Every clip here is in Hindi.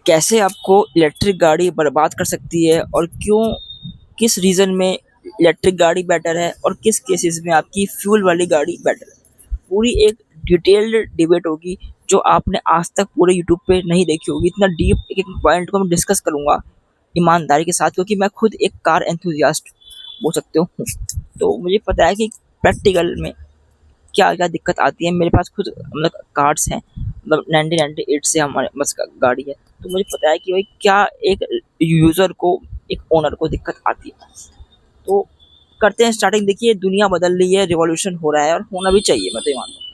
कैसे आपको इलेक्ट्रिक गाड़ी बर्बाद कर सकती है और क्यों, किस रीज़न में इलेक्ट्रिक गाड़ी बेटर है और किस केसेस में आपकी फ्यूल वाली गाड़ी बेटर है। पूरी एक डिटेल्ड डिबेट होगी जो आपने आज तक पूरे यूट्यूब पे नहीं देखी होगी। इतना डीप एक एक पॉइंट को मैं डिस्कस करूंगा ईमानदारी के साथ, क्योंकि मैं खुद एक कार एंथुसियास्ट बोल सकते हूँ। तो मुझे पता है कि प्रैक्टिकल में क्या क्या दिक्कत आती है। मेरे पास खुद मतलब कार्ड्स हैं, मतलब 1998 से हमारे बस गाड़ी है, तो मुझे पता है कि भाई क्या एक यूज़र को, एक ओनर को दिक्कत आती है। तो करते हैं स्टार्टिंग। देखिए, दुनिया बदल रही है, रिवॉल्यूशन हो रहा है और होना भी चाहिए, मैं तो ये मानता हूँ।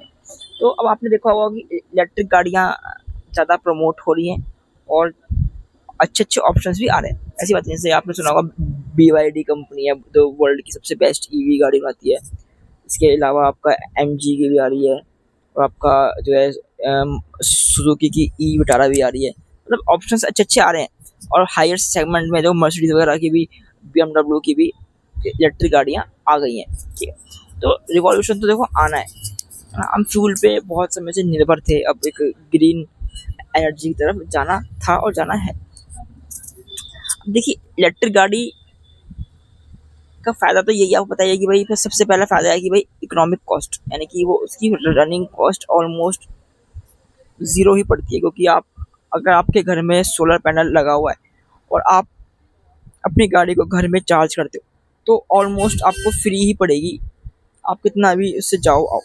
तो अब आपने देखा होगा कि इलेक्ट्रिक गाड़ियाँ ज़्यादा प्रमोट हो रही हैं और अच्छे अच्छे ऑप्शंस भी आ रहे हैं। ऐसी बात नहीं, जैसे आपने सुना होगा BYD कंपनी है तो वर्ल्ड की सबसे बेस्ट ईवी गाड़ी बनाती है। इसके अलावा आपका MG की भी आ रही है और आपका जो है सुजुकी की ई विटारा भी आ रही है। मतलब ऑप्शंस अच्छे अच्छे आ रहे हैं और हायर सेगमेंट में जो मर्सिडीज वगैरह की भी, BMW की भी इलेक्ट्रिक गाड़ियाँ आ गई हैं। ठीक है, तो रिवॉल्यूशन तो देखो आना है। हम फ्यूल पे बहुत समय से निर्भर थे, अब एक ग्रीन एनर्जी की तरफ जाना था और जाना है। अब देखिए, इलेक्ट्रिक गाड़ी का फ़ायदा तो यही आपको बताइए कि भाई, सबसे पहला फ़ायदा है कि भाई इकोनॉमिक कॉस्ट, यानी कि वो उसकी रनिंग कॉस्ट ऑलमोस्ट ज़ीरो ही पड़ती है। क्योंकि आप, अगर आपके घर में सोलर पैनल लगा हुआ है और आप अपनी गाड़ी को घर में चार्ज करते हो तो ऑलमोस्ट आपको फ्री ही पड़ेगी। आप कितना भी उससे जाओ आओ।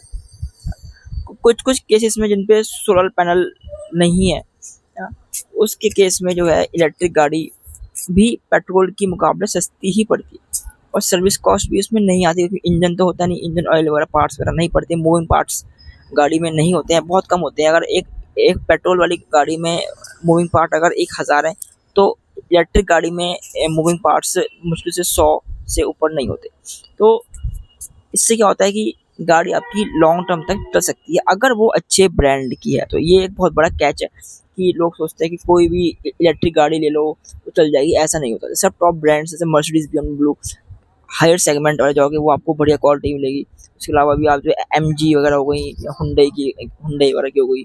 कुछ कुछ केसेस में जिन पे सोलर पैनल नहीं है, या उसके केस में जो है इलेक्ट्रिक गाड़ी भी पेट्रोल की मुकाबले सस्ती ही पड़ती है और सर्विस कॉस्ट भी उसमें नहीं आती, क्योंकि इंजन तो होता नहीं, इंजन ऑयल वगैरह पार्ट्स वगैरह नहीं पड़ते, मूविंग पार्ट्स गाड़ी में नहीं होते हैं, बहुत कम होते हैं। अगर एक एक पेट्रोल वाली गाड़ी में मूविंग पार्ट अगर 1000 है तो इलेक्ट्रिक गाड़ी में मूविंग पार्ट्स मुश्किल से 100 से ऊपर नहीं होते। तो इससे क्या होता है कि गाड़ी आपकी लॉन्ग टर्म तक चल सकती है अगर वो अच्छे ब्रांड की है। तो ये एक बहुत बड़ा कैच है कि लोग सोचते हैं कि कोई भी इलेक्ट्रिक गाड़ी ले लो तो चल जाएगी, ऐसा नहीं होता। सब टॉप ब्रांड्स जैसे मर्सिडीज, BMW, हायर सेगमेंट वाले जाओगे वो आपको बढ़िया क्वालिटी मिलेगी। उसके अलावा भी आप जो MG वगैरह हो गई, या हुंडई वगैरह की हो गई,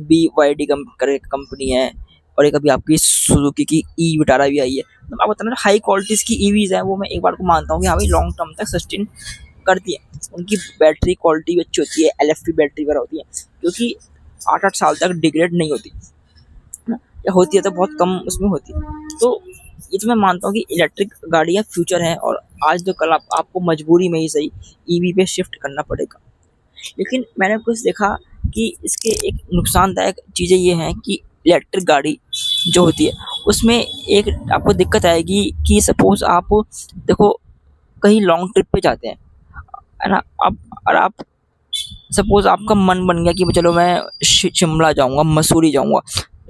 BYD करके कंपनी है, और एक अभी आपकी सुजुकी की ई विटारा भी आई है। तो आप बता, हाई क्वालिटीज़ की ईवीज हैं वो मैं एक बार को मानता हूँ कि हाँ भाई लॉन्ग टर्म तक सस्टेन करती है। उनकी बैटरी क्वालिटी भी अच्छी होती है, LFP बैटरी वगैरह होती है, क्योंकि 8-8 साल तक डिग्रेड नहीं होती, या होती है तो बहुत कम उसमें होती है। तो ये तो मैं मानता हूँ कि इलेक्ट्रिक गाड़ियाँ फ्यूचर हैं और आज तो कल आपको मजबूरी में ही सही ईवी पे शिफ्ट करना पड़ेगा। लेकिन मैंने कुछ देखा कि इसके एक नुकसानदायक चीज़ें ये हैं कि इलेक्ट्रिक गाड़ी जो होती है उसमें एक आपको दिक्कत आएगी कि सपोज़ आप देखो कहीं लॉन्ग ट्रिप पे जाते हैं, है ना। अब और आप सपोज़ आपका मन बन गया कि चलो मैं शिमला जाऊँगा, मसूरी जाऊँगा,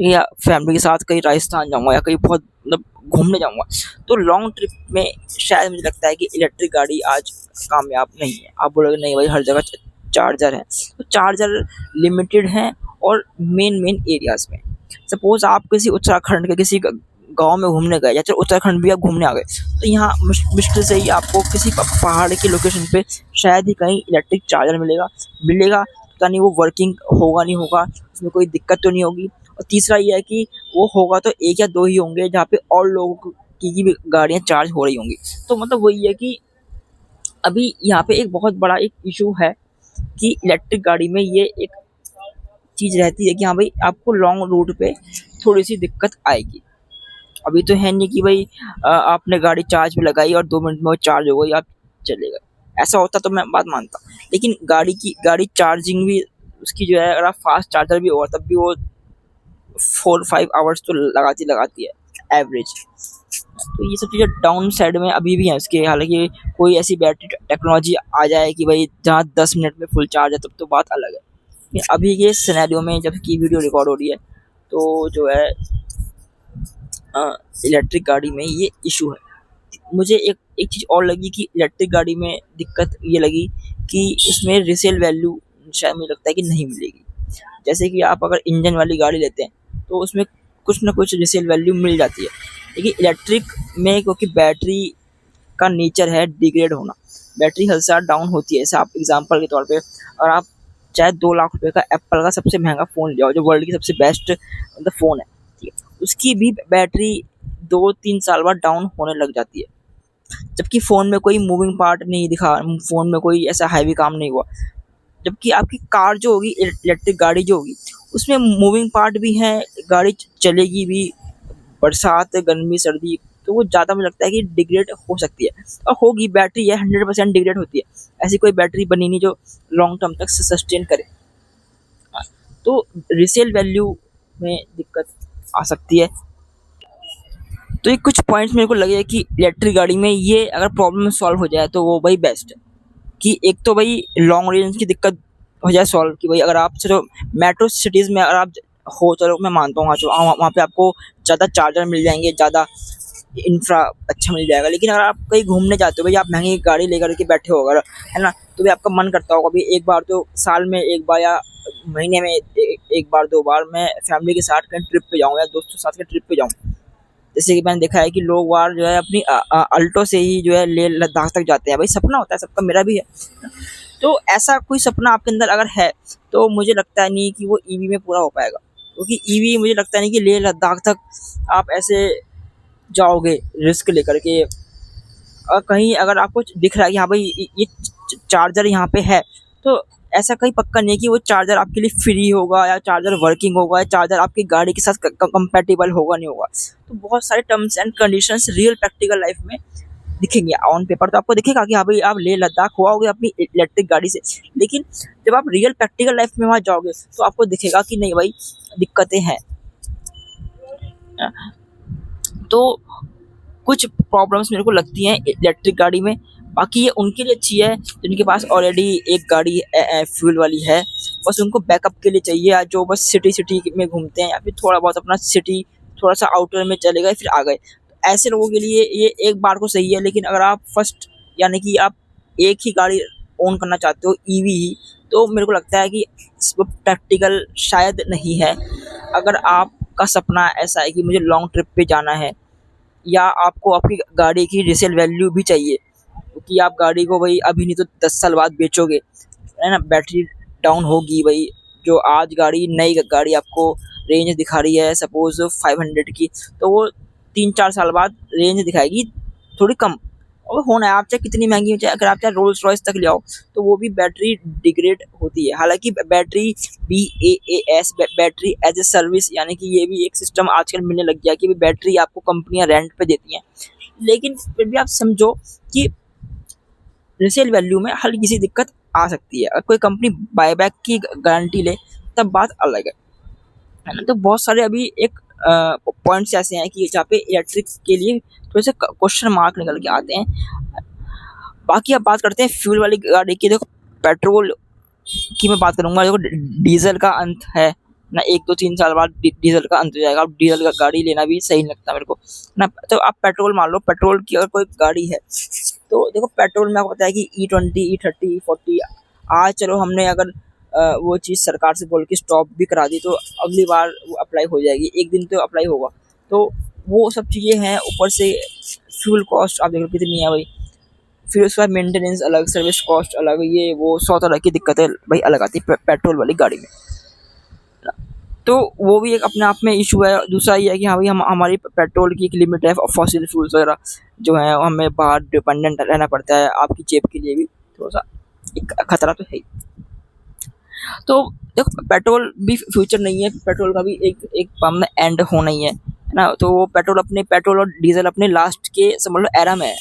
या फैमिली के साथ कहीं राजस्थान जाऊँगा, या कहीं बहुत मतलब घूमने जाऊँगा। तो लॉन्ग ट्रिप में शायद मुझे लगता है कि इलेक्ट्रिक गाड़ी आज कामयाब नहीं है। आप बोलोगे नहीं भाई हर जगह चार्जर है, तो चार्जर लिमिटेड हैं और मेन एरियाज़ में। सपोज़ आप किसी उत्तराखंड के किसी गाँव में घूमने गए, या चलो उत्तराखंड भी आप घूमने आ गए, तो यहाँ मुश्किल से ही आपको किसी पहाड़ की लोकेशन पे शायद ही कहीं इलेक्ट्रिक चार्जर मिलेगा। पता नहीं वो वर्किंग होगा नहीं होगा, उसमें कोई दिक्कत तो नहीं होगी। और तीसरा ये है कि वो होगा तो 1 या 2 ही होंगे जहाँ पे और लोगों की भी गाड़ियाँ चार्ज हो रही होंगी। तो मतलब वही है कि अभी यहाँ पे एक बहुत बड़ा एक इशू है कि इलेक्ट्रिक गाड़ी में ये एक चीज़ रहती है कि हाँ भाई आपको लॉन्ग रूट पे थोड़ी सी दिक्कत आएगी। अभी तो है नहीं कि भाई आपने गाड़ी चार्ज में लगाई और 2 मिनट में वो चार्ज हो गई, आप चले गए। ऐसा होता तो मैं बात मानता, लेकिन गाड़ी चार्जिंग भी उसकी जो है, अगर आप फास्ट चार्जर भी होगा तब भी वो 4-5 आवर्स तो लगाती है एवरेज। तो ये सब चीज़ें डाउन साइड में अभी भी हैं उसके। हालांकि कोई ऐसी बैटरी टेक्नोलॉजी आ जाए कि भाई जहाँ 10 मिनट में फुल चार्ज है तब तो बात अलग है। लेकिन अभी के सिनेरियो में जबकि वीडियो रिकॉर्ड हो रही है तो जो है इलेक्ट्रिक गाड़ी में ये इशू है। मुझे एक चीज़ और लगी कि इलेक्ट्रिक गाड़ी में दिक्कत ये लगी कि इसमें रीसेल वैल्यू शायद मुझे लगता है कि नहीं मिलेगी। जैसे कि आप अगर इंजन वाली गाड़ी लेते हैं तो उसमें कुछ ना कुछ रीसेल वैल्यू मिल जाती है, लेकिन इलेक्ट्रिक में क्योंकि बैटरी का नेचर है डिग्रेड होना, बैटरी हर साल डाउन होती है। जैसे आप एग्जांपल के तौर पे, और आप चाहे 2 लाख रुपए का एप्पल का सबसे महंगा फ़ोन ले आओ जो वर्ल्ड की सबसे बेस्ट मतलब फ़ोन है, उसकी भी बैटरी 2-3 साल बाद डाउन होने लग जाती है। जबकि फ़ोन में कोई मूविंग पार्ट नहीं दिखा, फ़ोन में कोई ऐसा हैवी काम नहीं हुआ। जबकि आपकी कार जो होगी, इलेक्ट्रिक गाड़ी जो होगी, उसमें मूविंग पार्ट भी हैं, गाड़ी चलेगी भी, बरसात, गर्मी, सर्दी, तो वो ज़्यादा मुझे लगता है कि डिग्रेड हो सकती है, और होगी। बैटरी है 100% डिग्रेड होती है, ऐसी कोई बैटरी बनी नहीं जो लॉन्ग टर्म तक सस्टेन करे। तो रिसेल वैल्यू में दिक्कत आ सकती है। तो ये कुछ पॉइंट्स मेरे को लगे कि इलेक्ट्रिक गाड़ी में ये अगर प्रॉब्लम सॉल्व हो जाए तो वो भाई बेस्ट है। कि एक तो भाई लॉन्ग रेंज की दिक्कत हो जाए सॉल्व, कि भाई अगर आप चलो मेट्रो सिटीज़ में अगर आप हो, चलो मैं मानता हूँ, हाँ, चलो वहाँ पे आपको ज़्यादा चार्जर मिल जाएंगे, ज़्यादा इंफ्रा अच्छा मिल जाएगा। लेकिन अगर आप कहीं घूमने जाते हो भाई, आप महंगी गाड़ी लेकर के बैठे हो अगर, है ना, तो भी आपका मन करता होगा भाई एक बार तो साल में एक बार या महीने में एक बार 2 बार मैं फैमिली के साथ कहीं ट्रिप पे जाऊँ या दोस्तों के साथ कहीं ट्रिप पे जाऊँ। जैसे कि मैंने देखा है कि लोग बार जो है अपनी अल्टो से ही जो है लेह लद्दाख तक जाते हैं। भाई सपना होता है सबका, मेरा भी है। तो ऐसा कोई सपना आपके अंदर अगर है तो मुझे लगता है नहीं कि वो ईवी में पूरा हो पाएगा, क्योंकि ईवी मुझे लगता नहीं कि लेह लद्दाख तक आप ऐसे जाओगे रिस्क लेकर के। और कहीं अगर आपको दिख रहा है कि हाँ भाई ये चार्जर यहाँ पे है, तो ऐसा कहीं पक्का नहीं है कि वो चार्जर आपके लिए फ्री होगा या चार्जर वर्किंग होगा या चार्जर आपकी गाड़ी के साथ कंपैटिबल होगा नहीं होगा। तो बहुत सारे terms and conditions real practical life में दिखेंगे। ऑन पेपर तो आपको दिखेगा कि हाँ भाई आप लेह लद्दाख हुआ होगे अपनी इलेक्ट्रिक गाड़ी से, लेकिन जब आप रियल प्रैक्टिकल लाइफ में वहाँ जाओगे तो आपको दिखेगा कि नहीं भाई दिक्कतें हैं। तो कुछ प्रॉब्लम्स मेरे को लगती हैं इलेक्ट्रिक गाड़ी में। बाकी ये उनके लिए अच्छी है जिनके पास ऑलरेडी एक गाड़ी फ्यूल वाली है, बस उनको बैकअप के लिए चाहिए, या जो बस सिटी में घूमते हैं या फिर थोड़ा बहुत अपना सिटी थोड़ा सा आउटर में चले गए फिर आ गए। तो ऐसे लोगों के लिए ये एक बार को सही है। लेकिन अगर आप फर्स्ट यानी कि आप एक ही गाड़ी ओन करना चाहते हो ईवी ही, तो मेरे को लगता है कि वो प्रैक्टिकल शायद नहीं है। अगर आपका सपना ऐसा है कि मुझे लॉन्ग ट्रिप पे जाना है, या आपको आपकी गाड़ी की रीसेल वैल्यू भी चाहिए, क्योंकि आप गाड़ी को भाई अभी नहीं तो 10 साल बाद बेचोगे, है ना, बैटरी डाउन होगी भाई। जो आज गाड़ी नई गाड़ी आपको रेंज दिखा रही है सपोज 500 की, तो वो 3-4 साल बाद रेंज दिखाएगी थोड़ी कम। और होना है, आप चाहे कितनी महंगी हो, चाहे अगर आप चाहे रोल्स रॉयस तक ले आओ, तो वो भी बैटरी डिग्रेड होती है। हालांकि battery BaaS battery as a service, यानी कि ये भी एक सिस्टम आजकल मिलने लग गया कि बैटरी आपको कंपनियां रेंट पे देती हैं। लेकिन फिर भी आप समझो कि रिसेल वैल्यू में हल्की सी दिक्कत आ सकती है। अगर कोई कंपनी बायबैक की गारंटी ले तब बात अलग है ना। तो बहुत सारे अभी एक पॉइंट्स ऐसे हैं कि जहाँ पे इलेक्ट्रिक के लिए थोड़े से क्वेश्चन मार्क निकल के आते हैं। बाकी अब बात करते हैं फ्यूल वाली गाड़ी की। देखो पेट्रोल की मैं बात करूंगा, देखो डीजल का अंत है ना, 1-2-3 साल बाद डीजल का अंत हो जाएगा। अब डीजल का गाड़ी लेना भी सही नहीं लगता मेरे को ना। तो आप पेट्रोल मान लो, पेट्रोल की अगर कोई गाड़ी है तो देखो पेट्रोल में आपको पता है कि E20, E30, E40, आज चलो हमने अगर वो चीज़ सरकार से बोल के स्टॉप भी करा दी तो अगली बार वो अप्लाई हो जाएगी, एक दिन तो अप्लाई होगा। तो वो सब चीज़ें हैं। ऊपर से फ्यूल कॉस्ट आप देखो कितनी है भाई, फिर उसके बाद मेंटेनेंस अलग, सर्विस कॉस्ट अलग, ये वो 100 तरह की दिक्कतें भाई अलग आती है पेट्रोल वाली गाड़ी में। तो वो भी एक अपने आप में इशू है। दूसरा ये है कि हाँ भाई हमारी पेट्रोल की एक लिमिट है, फॉसिल फ्यूल्स वगैरह जो है हमें बाहर डिपेंडेंट रहना पड़ता है। आपकी जेब के लिए भी थोड़ा सा एक खतरा तो है ही। तो देखो पेट्रोल भी फ्यूचर नहीं है, पेट्रोल का भी एक पाम एंड होना ही है ना। तो वो पेट्रोल और डीजल अपने लास्ट के समझ लो एरा में है।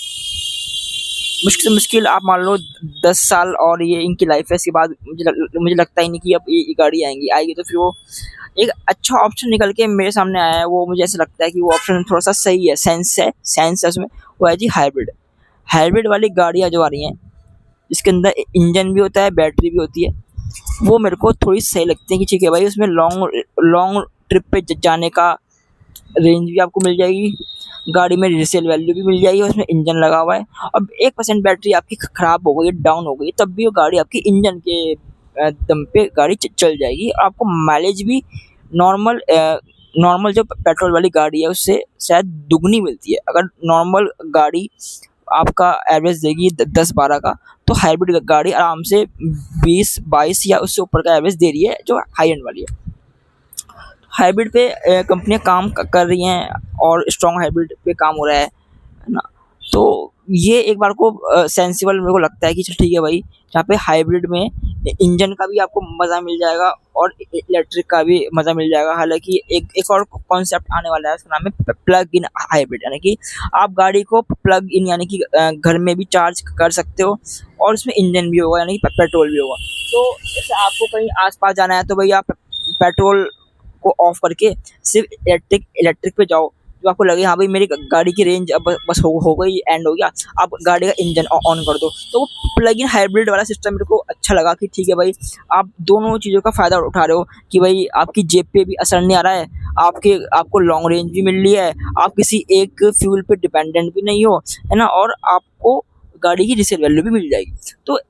मुश्किल से मुश्किल आप मान लो 10 साल और ये इनकी लाइफ है। इसके बाद मुझे लगता ही नहीं कि अब ये गाड़ी आएगी। तो फिर वो एक अच्छा ऑप्शन निकल के मेरे सामने आया है, वो मुझे ऐसा लगता है कि वो ऑप्शन थोड़ा सा सही है, सेंस है उसमें। वो है जी हाइब्रिड वाली गाड़ियाँ जो आ रही हैं, जिसके अंदर इंजन भी होता है, बैटरी भी होती है, वो मेरे को थोड़ी सही लगती है। कि ठीक है भाई उसमें लॉन्ग ट्रिप पे जाने का रेंज भी आपको मिल जाएगी, गाड़ी में रिसेल वैल्यू भी मिल जाएगी, उसमें इंजन लगा हुआ है। अब 1% बैटरी आपकी ख़राब हो गई, डाउन हो गई, तब भी वो गाड़ी आपकी इंजन के दम पे गाड़ी चल जाएगी। आपको माइलेज भी नॉर्मल जो पेट्रोल वाली गाड़ी है उससे शायद दुगनी मिलती है। अगर नॉर्मल गाड़ी आपका एवरेज देगी 10-12 का, तो हाइब्रिड गाड़ी आराम से 20-22 या उससे ऊपर का एवरेज दे रही है जो हाई एंड वाली है। हाइब्रिड पे कंपनियां काम कर रही हैं और स्ट्रॉन्ग हाइब्रिड पे काम हो रहा है ना। तो ये एक बार को सेंसिबल मेरे को लगता है कि चल ठीक है भाई, यहाँ पे हाइब्रिड में इंजन का भी आपको मज़ा मिल जाएगा और इलेक्ट्रिक का भी मज़ा मिल जाएगा। हालांकि एक एक और कॉन्सेप्ट आने वाला है, उसका नाम है प्लग इन हाइब्रिड, यानी कि आप गाड़ी को प्लग इन यानी कि घर में भी चार्ज कर सकते हो और उसमें इंजन भी होगा यानी कि पेट्रोल भी होगा। तो जैसे आपको कहीं आस-पास जाना है तो भाई आप पेट्रोल को ऑफ करके सिर्फ इलेक्ट्रिक पे जाओ। जो आपको लगे हाँ भाई मेरी गाड़ी की रेंज अब बस हो गई, एंड हो गया, आप गाड़ी का इंजन ऑन कर दो। तो वो प्लग इन हाइब्रिड वाला सिस्टम मेरे को अच्छा लगा कि ठीक है भाई, आप दोनों चीज़ों का फ़ायदा उठा रहे हो कि भाई आपकी जेब पे भी असर नहीं आ रहा है, आपको लॉन्ग रेंज भी मिल रही है, आप किसी एक फ्यूल पे डिपेंडेंट भी नहीं हो, है ना, और आपको गाड़ी की रीसेल वैल्यू भी मिल जाएगी। तो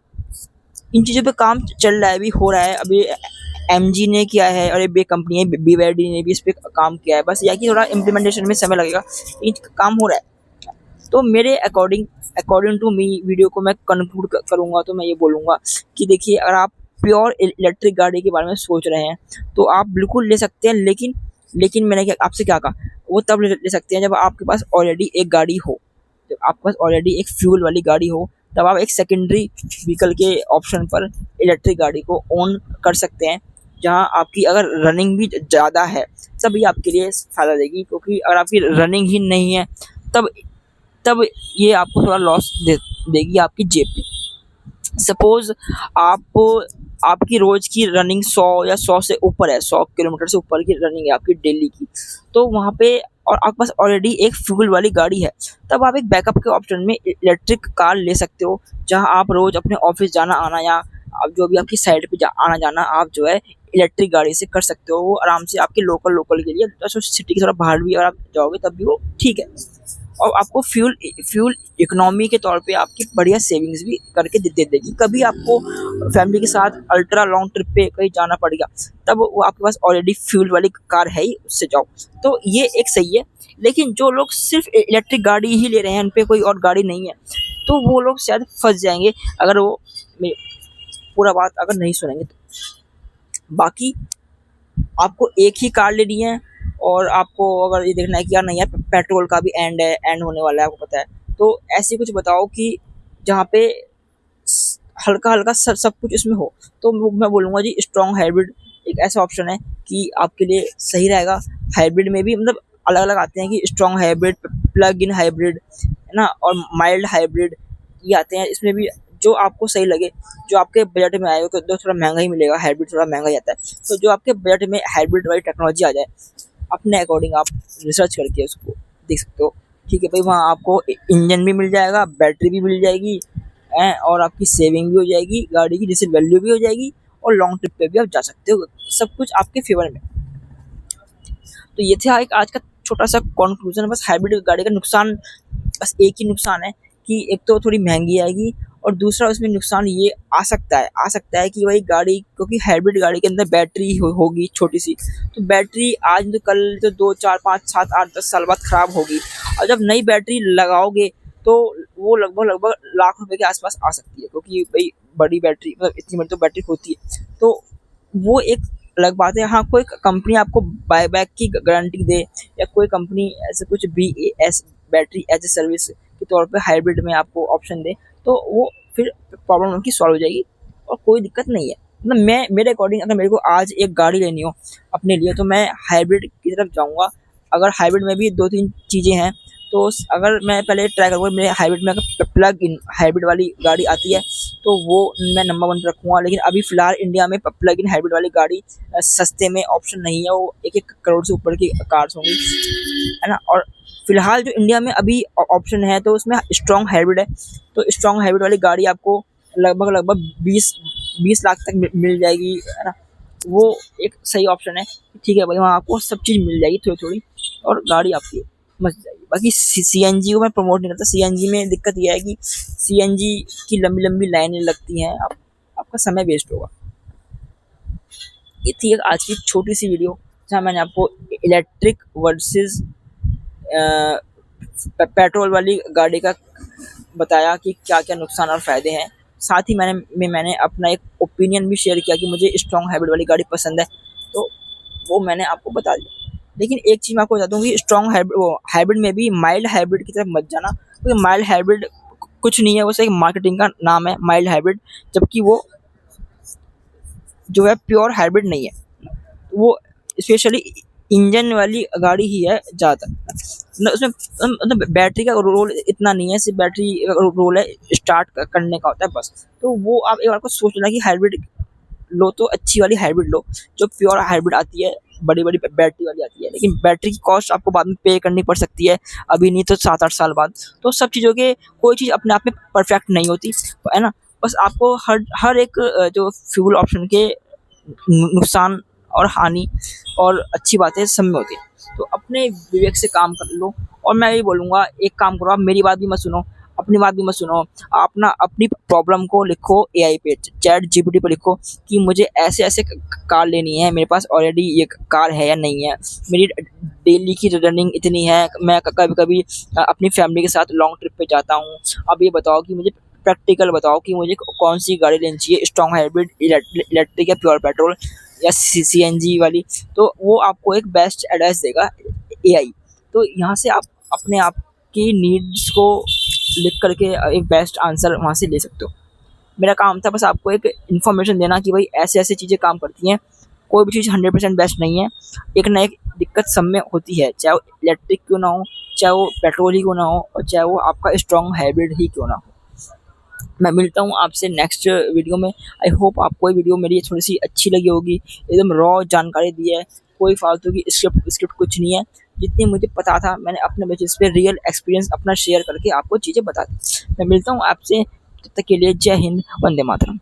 इन चीज़ों पे काम चल रहा है, अभी हो रहा है। अभी एमजी ने किया है और एक कंपनी है बीवाईडी ने भी इस पे काम किया है। बस यह कि थोड़ा इम्प्लीमेंटेशन में समय लगेगा, लेकिन काम हो रहा है। तो मेरे according according to me video को मैं कंक्लूड करूँगा तो मैं ये बोलूँगा कि देखिए, अगर आप प्योर इलेक्ट्रिक गाड़ी के बारे में सोच रहे हैं तो आप बिल्कुल ले सकते हैं, लेकिन मैंने आपसे क्या कहा, वो तब ले सकते हैं जब आपके पास ऑलरेडी एक गाड़ी हो। जब आपके पास ऑलरेडी एक फ्यूल वाली गाड़ी हो तब आप एक सेकेंडरी व्हीकल के ऑप्शन पर इलेक्ट्रिक गाड़ी को ओन कर सकते हैं, जहाँ आपकी अगर रनिंग भी ज़्यादा है तभी आपके लिए फ़ायदा देगी। क्योंकि अगर आपकी रनिंग ही नहीं है तब तब ये आपको थोड़ा लॉस देगी आपकी जेब पे। सपोज़ आप आपकी रोज़ की रनिंग 100 या 100 से ऊपर है, 100 किलोमीटर से ऊपर की रनिंग है आपकी डेली की, तो वहाँ पे और आपके पास ऑलरेडी एक फ्यूल वाली गाड़ी है, तब आप एक बैकअप के ऑप्शन में इलेक्ट्रिक कार ले सकते हो, जहाँ आप रोज़ अपने ऑफिस जाना आना या आप जो भी आपकी साइड पे आना जाना आप जो है इलेक्ट्रिक गाड़ी से कर सकते हो। वो आराम से आपके लोकल के लिए, तो सिटी के थोड़ा बाहर भी अगर आप जाओगे तब भी वो ठीक है। और आपको फ्यूल फ्यूल इकोनॉमी के तौर पे आपकी बढ़िया सेविंग्स भी करके दे देगी। कभी आपको फैमिली के साथ अल्ट्रा लॉन्ग ट्रिप पे कहीं जाना पड़ गया, तब वो आपके पास ऑलरेडी फ्यूल वाली कार है ही, उससे जाओ। तो ये एक सही है। लेकिन जो लोग सिर्फ इलेक्ट्रिक गाड़ी ही ले रहे हैं, उन पे कोई और गाड़ी नहीं है, तो वो लोग शायद फंस जाएंगे अगर वो पूरा बात अगर नहीं सुनेंगे तो। बाकी आपको एक ही कार लेनी है और आपको अगर ये देखना है कि यार नहीं यार पेट्रोल का भी एंड होने वाला है, आपको पता है, तो ऐसे कुछ बताओ कि जहाँ पे हल्का हल्का सब कुछ इसमें हो। तो मैं बोलूँगा जी स्ट्रॉन्ग हाइब्रिड एक ऐसा ऑप्शन है कि आपके लिए सही रहेगा। हाइब्रिड में भी मतलब अलग अलग आते हैं कि strong hybrid, plug in hybrid, है ना, और माइल्ड हाइब्रिड, ये आते हैं। इसमें भी जो आपको सही लगे, जो आपके बजट में आए, तो थोड़ा महंगा ही मिलेगा, हाइब्रिड थोड़ा महंगा ही आता है। तो जो आपके बजट में हाइब्रिड वाली टेक्नोलॉजी आ जाए, अपने अकॉर्डिंग आप रिसर्च करके उसको देख सकते हो। ठीक है भाई, वहाँ आपको इंजन भी मिल जाएगा, बैटरी भी मिल जाएगी, और आपकी सेविंग भी हो जाएगी, गाड़ी की रीसेल वैल्यू भी हो जाएगी, और लॉन्ग ट्रिप पे भी आप जा सकते हो। सब कुछ आपके फेवर में। तो ये था एक आज का छोटा सा कंक्लूजन। बस हाइब्रिड गाड़ी का नुकसान, बस एक ही नुकसान है कि एक तो थोड़ी महंगी आएगी, और दूसरा उसमें नुकसान ये आ सकता है कि भाई गाड़ी, क्योंकि हाइब्रिड गाड़ी के अंदर बैटरी होगी छोटी सी, तो बैटरी आज तो कल तो 2 4 5 7 8 10 साल बाद ख़राब होगी। और जब नई बैटरी लगाओगे तो वो लगभग लाख रुपए के आसपास आ सकती है, क्योंकि भाई बड़ी बैटरी, मतलब इतनी बड़ी तो बैटरी होती है। तो वो एक अलग बात है। हाँ, कोई कंपनी आपको बायबैक की गारंटी दे, या कोई कंपनी ऐसे कुछ BAS, battery as a service के तौर पे हाइब्रिड में आपको ऑप्शन दे, तो वो फिर प्रॉब्लम उनकी सॉल्व हो जाएगी और कोई दिक्कत नहीं है। मतलब मैं, मेरे अकॉर्डिंग, अगर मेरे को आज एक गाड़ी लेनी हो अपने लिए तो मैं हाइब्रिड की तरफ जाऊँगा। अगर हाइब्रिड में भी 2-3 चीज़ें हैं, तो अगर मैं पहले ट्राई करूँगा, मेरे हाइब्रिड में अगर प्लग इन हाइब्रिड वाली गाड़ी आती है तो वो मैं नंबर 1 पे रखूँगा। लेकिन अभी फ़िलहाल इंडिया में प्लग इन हाइब्रिड वाली गाड़ी सस्ते में ऑप्शन नहीं है, वो 1-1 करोड़ से ऊपर की कार्स होंगी, है ना। और फ़िलहाल जो इंडिया में अभी ऑप्शन है तो उसमें स्ट्रॉन्ग हाइब्रिड है। तो स्ट्रॉन्ग हाइब्रिड वाली गाड़ी आपको लगभग 20 लाख तक मिल जाएगी, है ना। वो एक सही ऑप्शन है। ठीक है भाई, वहाँ आपको सब चीज़ मिल जाएगी थोड़ी-थोड़ी, और गाड़ी आपकी मस्त जाएगी। बाकी CNG को मैं प्रमोट नहीं करता। CNG में दिक्कत ये है कि CNG की लंबी-लंबी लाइनें लगती हैं, आपका समय वेस्ट होगा। ये थी एक आज की छोटी-सी वीडियो, जहाँ मैंने आपको इलेक्ट्रिक वर्सेस पेट्रोल वाली गाड़ी का बताया कि क्या-क्या नुकसान और फ़ायदे हैं। साथ ही मैंने अपना एक ओपिनियन भी शेयर किया कि मुझे स्ट्रॉन्ग हाइब्रिड वाली गाड़ी पसंद है। तो वो मैंने आपको बता दिया। लेकिन एक चीज़ मैं आपको बता दूँ कि स्ट्रॉन्ग हाइब्रिड, वो हाइब्रिड में भी माइल्ड हाइब्रिड की तरफ मत जाना, क्योंकि माइल्ड हाइब्रिड कुछ नहीं है, वो सिर्फ एक मार्केटिंग का नाम है माइल्ड हाइब्रिड, जबकि वो जो है प्योर हाइब्रिड नहीं है। वो स्पेशली इंजन वाली गाड़ी ही है ज़्यादातर। मतलब उसमें मतलब बैटरी का रोल इतना नहीं है, सिर्फ बैटरी का रोल है स्टार्ट करने का होता है बस। तो वो आप एक बार को सोच लेना कि हाइब्रिड लो तो अच्छी वाली हाइब्रिड लो, जो प्योर हाइब्रिड आती है, बड़ी-बड़ी बैटरी वाली आती है। लेकिन बैटरी की कॉस्ट आपको बाद में पे करनी पड़ सकती है, अभी नहीं तो 7-8 साल बाद। तो सब चीज़ों के कोई चीज़ अपने आप में परफेक्ट नहीं होती, है ना? बस आपको हर हर एक जो फ्यूल ऑप्शन के नुकसान और हानि और अच्छी बातें सब में होती हैं। तो अपने विवेक से काम कर लो। और मैं यही बोलूँगा, एक काम करो, आप मेरी बात भी मत सुनो, अपनी बात भी मत सुनो। आप ना अपनी प्रॉब्लम को लिखो एआई पे, चैट जीपीटी पे लिखो कि मुझे ऐसे-ऐसे कार लेनी है, मेरे पास ऑलरेडी ये कार है या नहीं है, मेरी डेली की रनिंग इतनी है, मैं कभी-कभी अपनी फैमिली के साथ लॉन्ग ट्रिप पे जाता हूँ। अब ये बताओ कि मुझे प्रैक्टिकल बताओ कि मुझे कौन-सी गाड़ी लेनी चाहिए, स्ट्रॉन्ग हाइब्रिड, इलेक्ट्रिक या प्योर पेट्रोल या सीएनजी वाली। तो वो आपको एक बेस्ट एडवाइस देगा एआई। तो यहाँ से आप अपने आप की नीड्स को लिख करके एक बेस्ट आंसर वहाँ से ले सकते हो। मेरा काम था बस आपको एक इन्फॉर्मेशन देना कि भाई ऐसे-ऐसे चीज़ें काम करती हैं। कोई भी चीज़ 100% बेस्ट नहीं है। एक ना एक दिक्कत सब में होती है, चाहे वो इलेक्ट्रिक क्यों ना हो, चाहे वो पेट्रोल ही क्यों ना हो और चाहे वो आपका स्ट्रॉन्ग हाइब्रिड ही क्यों ना हो। मैं मिलता हूँ आपसे नेक्स्ट वीडियो में। आई होप आपको ये वीडियो मेरी थोड़ी-सी अच्छी लगी होगी। एकदम रॉ जानकारी दी है, कोई फालतू की स्क्रिप्ट स्क्रिप्ट कुछ नहीं है। जितनी मुझे पता था मैंने अपने बेसिस पे रियल एक्सपीरियंस अपना शेयर करके आपको चीज़ें बता दी। मैं मिलता हूँ आपसे, तब तक के लिए जय हिंद, वंदे मातरम।